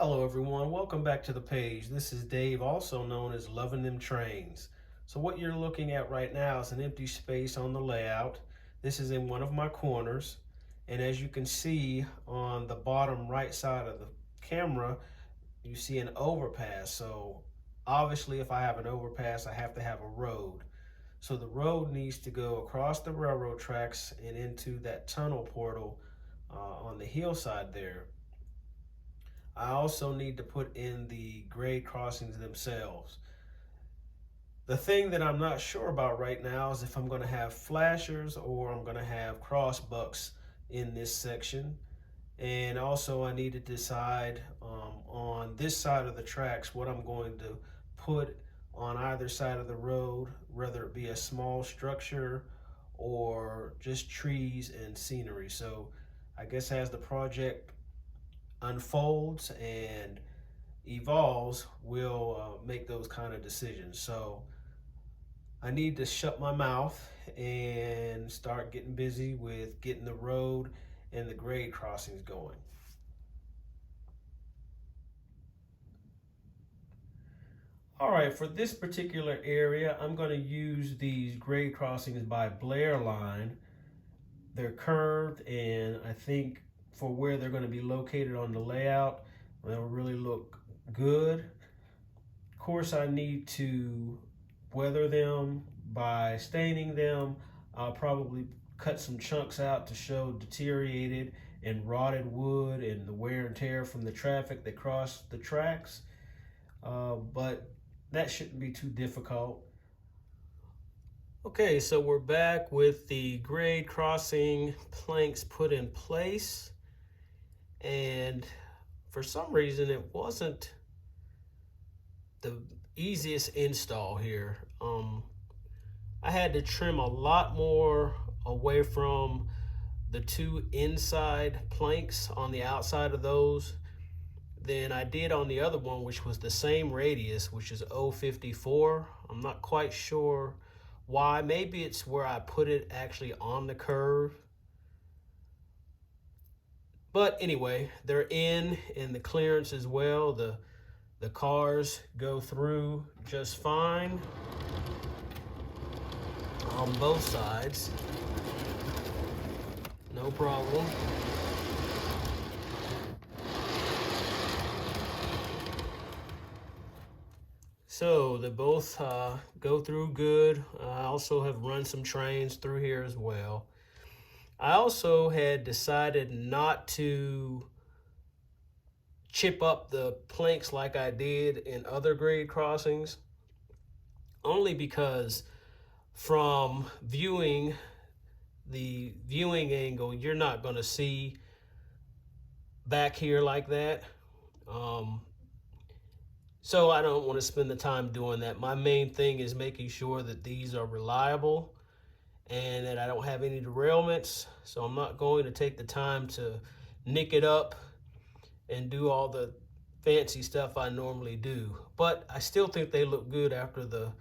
Hello everyone, welcome back to the page. This is Dave, also known as Loving Them Trains. So what you're looking at right now is an empty space on the layout. This is in one of my corners, and as you can see on the bottom right side of the camera, you see an overpass. So obviously if I have an overpass, I have to have a road. So the road needs to go across the railroad tracks and into that tunnel portal on the hillside there. I also need to put in the grade crossings themselves. The thing that I'm not sure about right now is if I'm going to have flashers or I'm going to have crossbucks in this section. And also I need to decide on this side of the tracks what I'm going to put on either side of the road, whether it be a small structure or just trees and scenery. So I guess as the project unfolds and evolves, we'll make those kind of decisions. So I need to shut my mouth and start getting busy with getting the road and the grade crossings going. All right, for this particular area, I'm going to use these grade crossings by Blair Line. They're curved, and I think for where they're going to be located on the layout, they'll really look good. Of course, I need to weather them by staining them. I'll probably cut some chunks out to show deteriorated and rotted wood and the wear and tear from the traffic that crossed the tracks. But that shouldn't be too difficult. Okay, so we're back with the grade crossing planks put in place. And for some reason, it wasn't the easiest install here. I had to trim a lot more away from the two inside planks on the outside of those than I did on the other one, which was the same radius, which is 054. I'm not quite sure why. Maybe it's where I put it actually on the curve. But anyway, they're in the clearance as well. The cars go through just fine on both sides. No problem. So they both go through good. I also have run some trains through here as well. I also had decided not to chip up the planks like I did in other grade crossings, only because from the viewing angle, you're not going to see back here like that. So I don't want to spend the time doing that. My main thing is making sure that these are reliable and that I don't have any derailments. So I'm not going to take the time to nick it up and do all the fancy stuff I normally do. But I still think they look good after the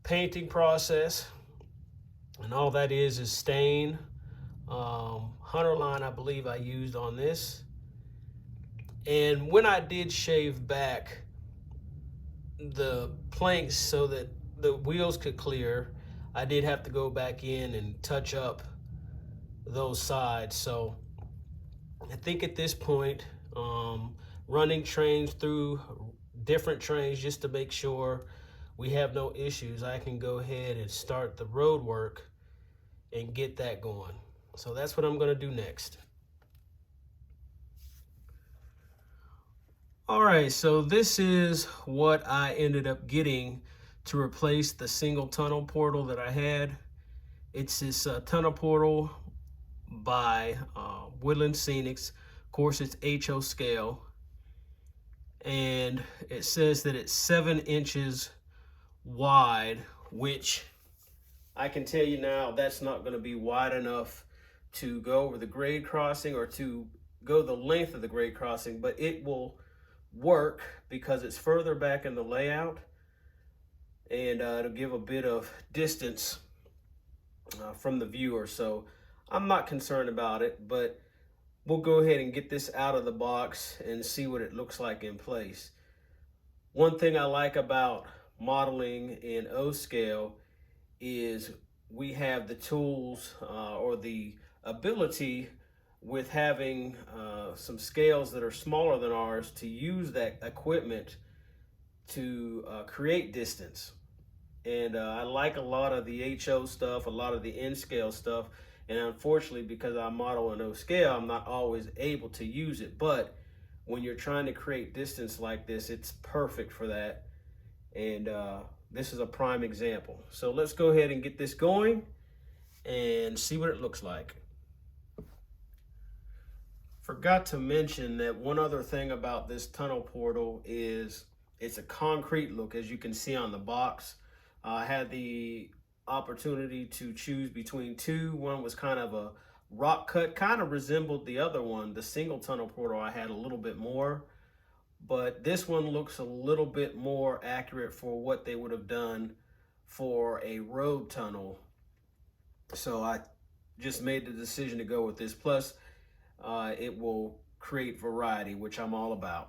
painting process. And all that is stain. Hunter line, I believe I used on this. And when I did shave back the planks so that the wheels could clear, I did have to go back in and touch up those sides. So I think at this point, running trains through different trains just to make sure we have no issues, I can go ahead and start the road work and get that going. So that's what I'm going to do next. All right, so this is what I ended up getting to replace the single tunnel portal that I had. It's this tunnel portal by Woodland Scenics. Of course, it's HO scale. And it says that it's 7 inches wide, which I can tell you now that's not going to be wide enough to go over the grade crossing or to go the length of the grade crossing, but it will work because it's further back in the layout, and it'll give a bit of distance from the viewer. So I'm not concerned about it, but we'll go ahead and get this out of the box and see what it looks like in place. One thing I like about modeling in O scale is we have the tools or the ability with having some scales that are smaller than ours to use that equipment to create distance. And I like a lot of the HO stuff, a lot of the N scale stuff. And unfortunately, because I model in O scale, I'm not always able to use it. But when you're trying to create distance like this, it's perfect for that. And this is a prime example. So let's go ahead and get this going and see what it looks like. Forgot to mention that one other thing about this tunnel portal is it's a concrete look, as you can see on the box. I had the opportunity to choose between two. One was kind of a rock cut, kind of resembled the other one. The single tunnel portal I had a little bit more, but this one looks a little bit more accurate for what they would have done for a road tunnel. So I just made the decision to go with this. Plus, it will create variety, which I'm all about.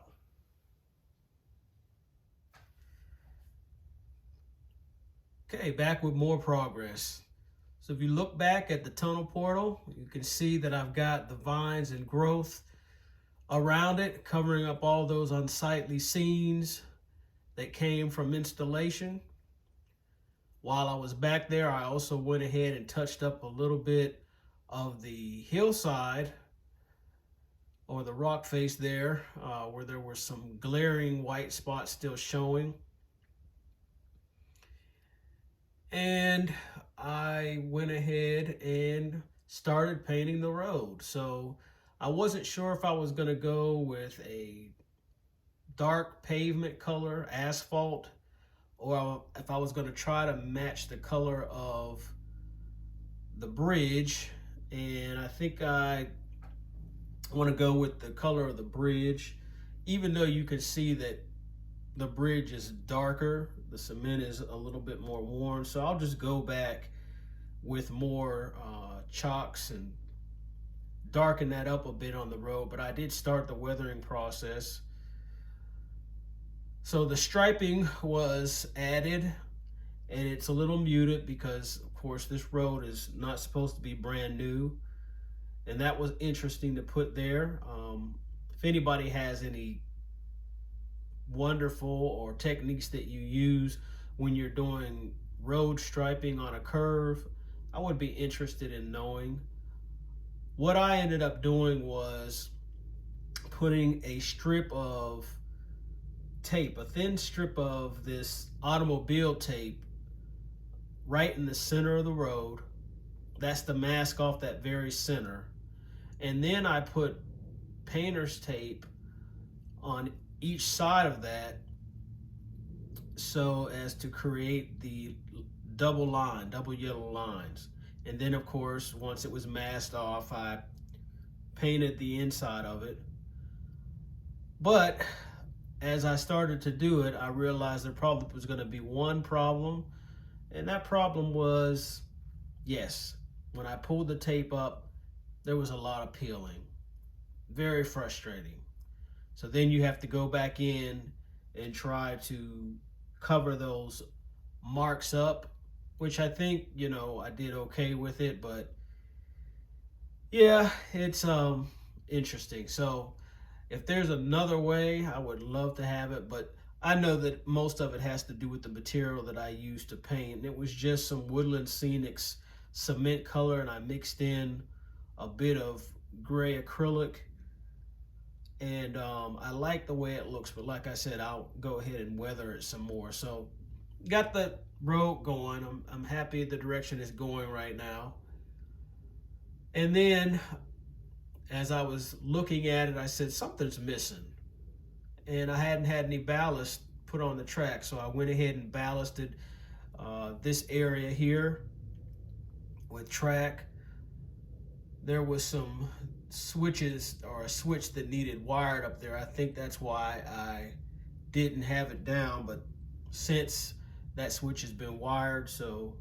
Okay, back with more progress. So if you look back at the tunnel portal, you can see that I've got the vines and growth around it, covering up all those unsightly scenes that came from installation. While I was back there, I also went ahead and touched up a little bit of the hillside or the rock face there, where there were some glaring white spots still showing. And I went ahead and started painting the road. So I wasn't sure if I was going to go with a dark pavement color, asphalt, or if I was going to try to match the color of the bridge. And I think I want to go with the color of the bridge, even though you can see that the bridge is darker, the cement is a little bit more worn. So I'll just go back with more chalks and darken that up a bit on the road. But I did start the weathering process. So the striping was added, and it's a little muted because, of course, this road is not supposed to be brand new. And that was interesting to put there. If anybody has any wonderful or techniques that you use when you're doing road striping on a curve, I would be interested in knowing. What I ended up doing was putting a strip of tape, a thin strip of this automobile tape right in the center of the road. That's to mask off that very center. And then I put painter's tape on each side of that so as to create the double line, double yellow lines. And then, of course, once it was masked off, I painted the inside of it. But as I started to do it, I realized there probably was going to be one problem. And that problem was, yes, when I pulled the tape up, there was a lot of peeling. Very frustrating. So then you have to go back in and try to cover those marks up, which I think, I did okay with it, but yeah, it's interesting. So if there's another way, I would love to have it, but I know that most of it has to do with the material that I used to paint. It was just some Woodland Scenics cement color, and I mixed in a bit of gray acrylic, and I like the way it looks, but like I said, I'll go ahead and weather it some more. So got the road going. I'm happy the direction it's going right now. And then as I was looking at it, I said something's missing, and I hadn't had any ballast put on the track, so I went ahead and ballasted this area here with track. There was some switches, or a switch that needed wired up there. I think that's why I didn't have it down, but since that switch has been wired, so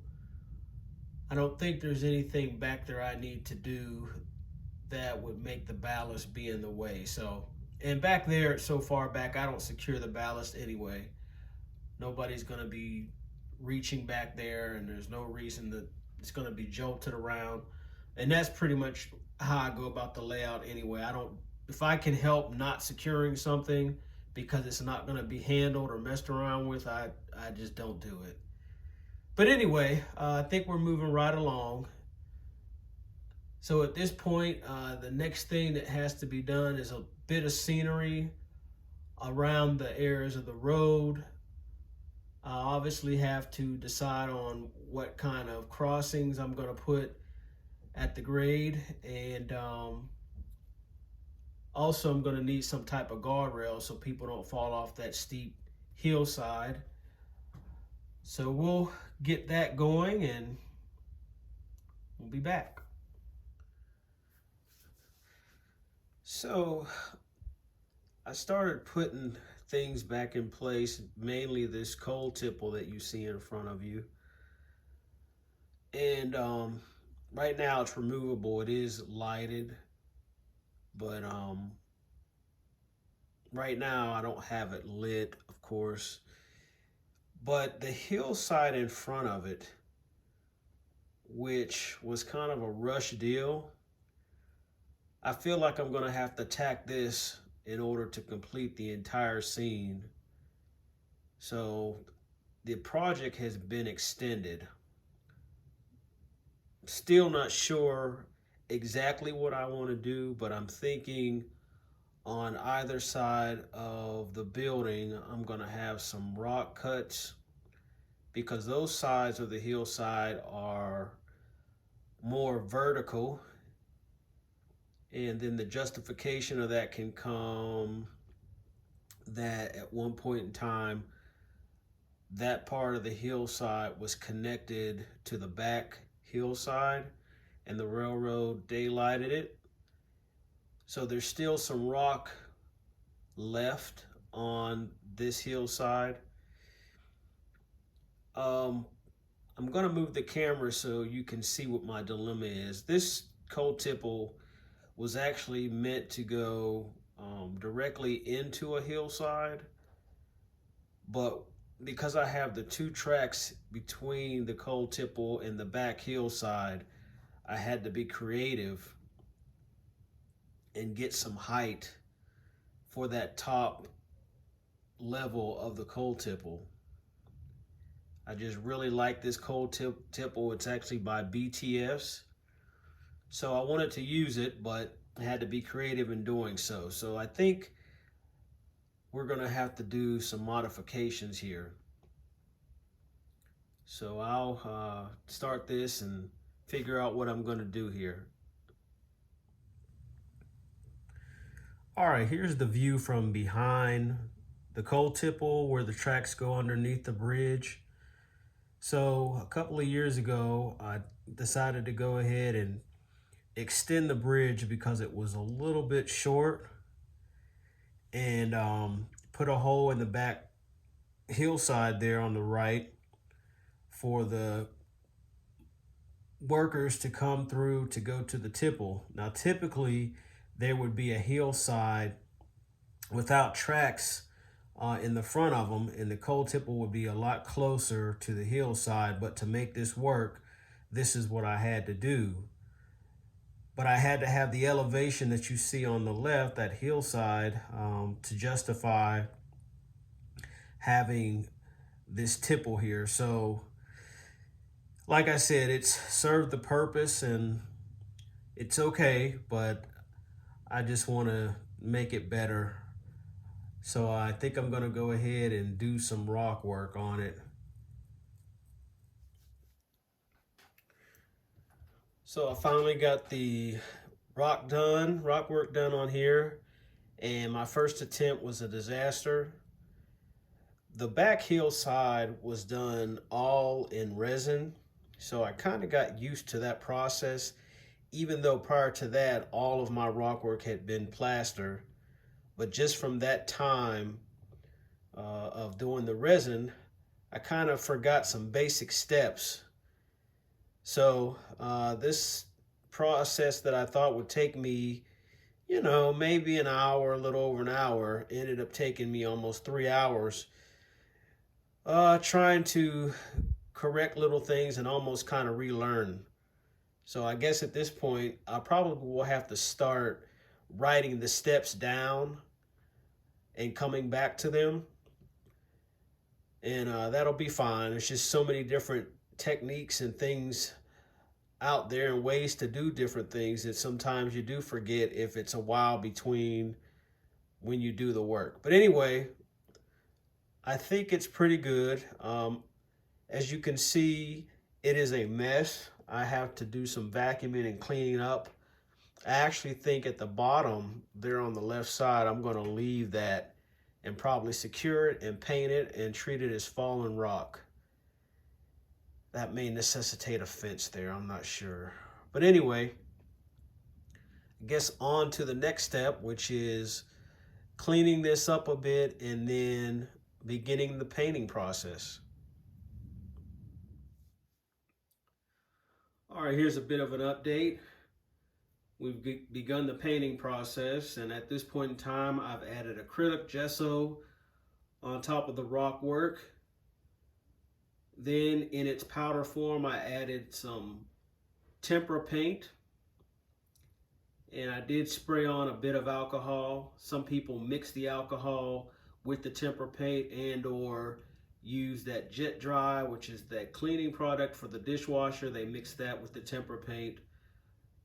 I don't think there's anything back there I need to do that would make the ballast be in the way. So, and back there, so far back, I don't secure the ballast anyway. Nobody's going to be reaching back there, and there's no reason that it's going to be jolted around. And that's pretty much how I go about the layout anyway. I don't, if I can help not securing something because it's not going to be handled or messed around with, I just don't do it. But anyway, I think we're moving right along. So at this point, the next thing that has to be done is a bit of scenery around the areas of the road. I obviously have to decide on what kind of crossings I'm going to put at the grade, and also I'm going to need some type of guardrail so people don't fall off that steep hillside. So we'll get that going and we'll be back. So I started putting things back in place, mainly this coal tipple that you see in front of you. And right now it's removable. It is lighted, but right now I don't have it lit, of course. But the hillside in front of it, which was kind of a rush deal, I feel like I'm going to have to tack this in order to complete the entire scene. So the project has been extended. Still not sure exactly what I want to do, but I'm thinking on either side of the building, I'm going to have some rock cuts because those sides of the hillside are more vertical. And then the justification of that can come that at one point in time, that part of the hillside was connected to the back hillside and the railroad daylighted it. So there's still some rock left on this hillside. I'm going to move the camera so you can see what my dilemma is. This coal tipple was actually meant to go directly into a hillside, but because I have the two tracks between the coal tipple and the back hillside, I had to be creative and get some height for that top level of the coal tipple. I just really like this coal tipple. It's actually by BTS. So I wanted to use it, but I had to be creative in doing so. So I think we're going to have to do some modifications here. So I'll start this and figure out what I'm going to do here. All right, here's the view from behind the coal tipple where the tracks go underneath the bridge. So a couple of years ago, I decided to go ahead and extend the bridge because it was a little bit short, and put a hole in the back hillside there on the right for the workers to come through to go to the tipple. Now typically there would be a hillside without tracks in the front of them, and the coal tipple would be a lot closer to the hillside. But to make this work, this is what I had to do. But I had to have the elevation that you see on the left, that hillside, to justify having this tipple here. So like I said, it's served the purpose and it's okay, but I just want to make it better. So I think I'm going to go ahead and do some rock work on it. So I finally got the rock work done on here, and my first attempt was a disaster. The back hillside was done all in resin, so I kind of got used to that process, even though prior to that, all of my rock work had been plaster. But just from that time of doing the resin, I kind of forgot some basic steps. So this process that I thought would take me, you know, maybe an hour, a little over an hour, ended up taking me almost 3 hours, trying to correct little things and almost kind of relearn. So I guess at this point, I probably will have to start writing the steps down and coming back to them. And that'll be fine. There's just so many different techniques and things out there and ways to do different things that sometimes you do forget if it's a while between when you do the work. But anyway, I think it's pretty good. As you can see, it is a mess. I have to do some vacuuming and cleaning up. I actually think at the bottom there on the left side, I'm going to leave that and probably secure it and paint it and treat it as fallen rock. That may necessitate a fence there, I'm not sure. But anyway, I guess on to the next step, which is cleaning this up a bit and then beginning the painting process. All right, here's a bit of an update. We've begun the painting process, and at this point in time, I've added acrylic gesso on top of the rock work. Then in its powder form, I added some tempera paint, and I did spray on a bit of alcohol. Some people mix the alcohol with the tempera paint and or use that jet dry, which is that cleaning product for the dishwasher. They mix that with the tempera paint,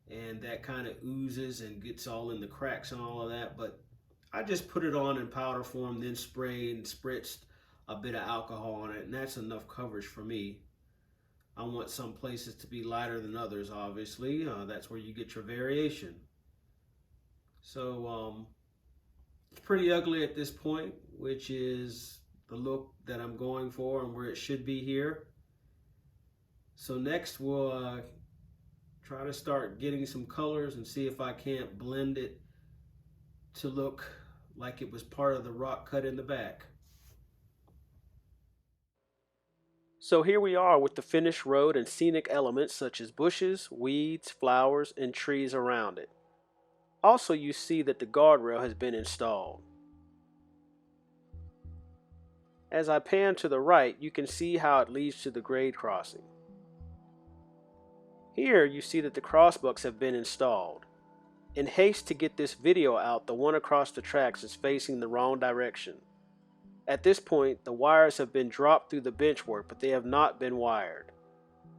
and that kind of oozes and gets all in the cracks and all of that. But I just put it on in powder form, then sprayed and spritzed a bit of alcohol on it, and that's enough coverage for me. I want some places to be lighter than others, obviously. That's where you get your variation. So it's pretty ugly at this point, which is the look that I'm going for and where it should be here. So next we'll try to start getting some colors and see if I can't blend it to look like it was part of the rock cut in the back. So here we are with the finished road and scenic elements such as bushes, weeds, flowers, and trees around it. Also, you see that the guardrail has been installed. As I pan to the right, you can see how it leads to the grade crossing. Here you see that the crossbucks have been installed. In haste to get this video out, the one across the tracks is facing the wrong direction. At this point, the wires have been dropped through the benchwork, but they have not been wired.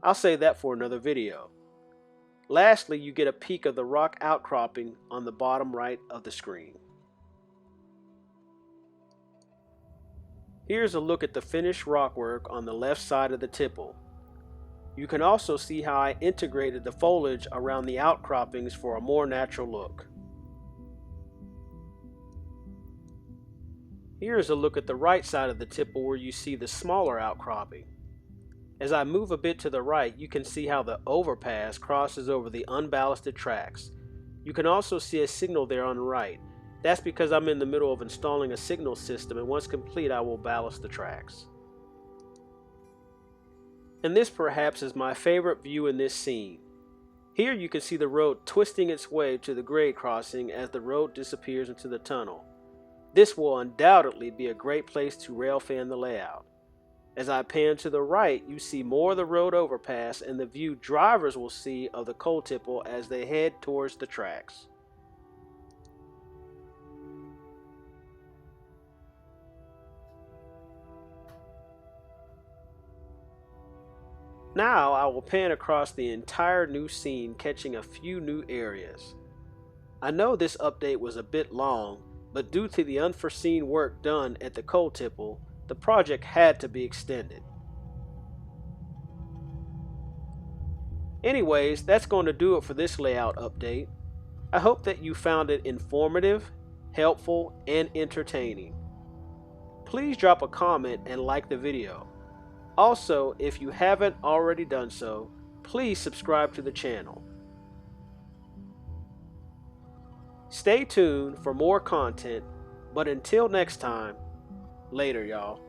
I'll save that for another video. Lastly, you get a peek of the rock outcropping on the bottom right of the screen. Here's a look at the finished rockwork on the left side of the tipple. You can also see how I integrated the foliage around the outcroppings for a more natural look. Here's a look at the right side of the tipple where you see the smaller outcropping. As I move a bit to the right, you can see how the overpass crosses over the unballasted tracks. You can also see a signal there on the right. That's because I'm in the middle of installing a signal system, and once complete I will ballast the tracks. And this perhaps is my favorite view in this scene. Here you can see the road twisting its way to the grade crossing as the road disappears into the tunnel. This will undoubtedly be a great place to rail fan the layout. As I pan to the right, you see more of the road overpass and the view drivers will see of the coal tipple as they head towards the tracks. Now I will pan across the entire new scene, catching a few new areas. I know this update was a bit long, but due to the unforeseen work done at the coal tipple, the project had to be extended. Anyways, that's going to do it for this layout update. I hope that you found it informative, helpful, and entertaining. Please drop a comment and like the video. Also, if you haven't already done so, please subscribe to the channel. Stay tuned for more content, but until next time, later y'all.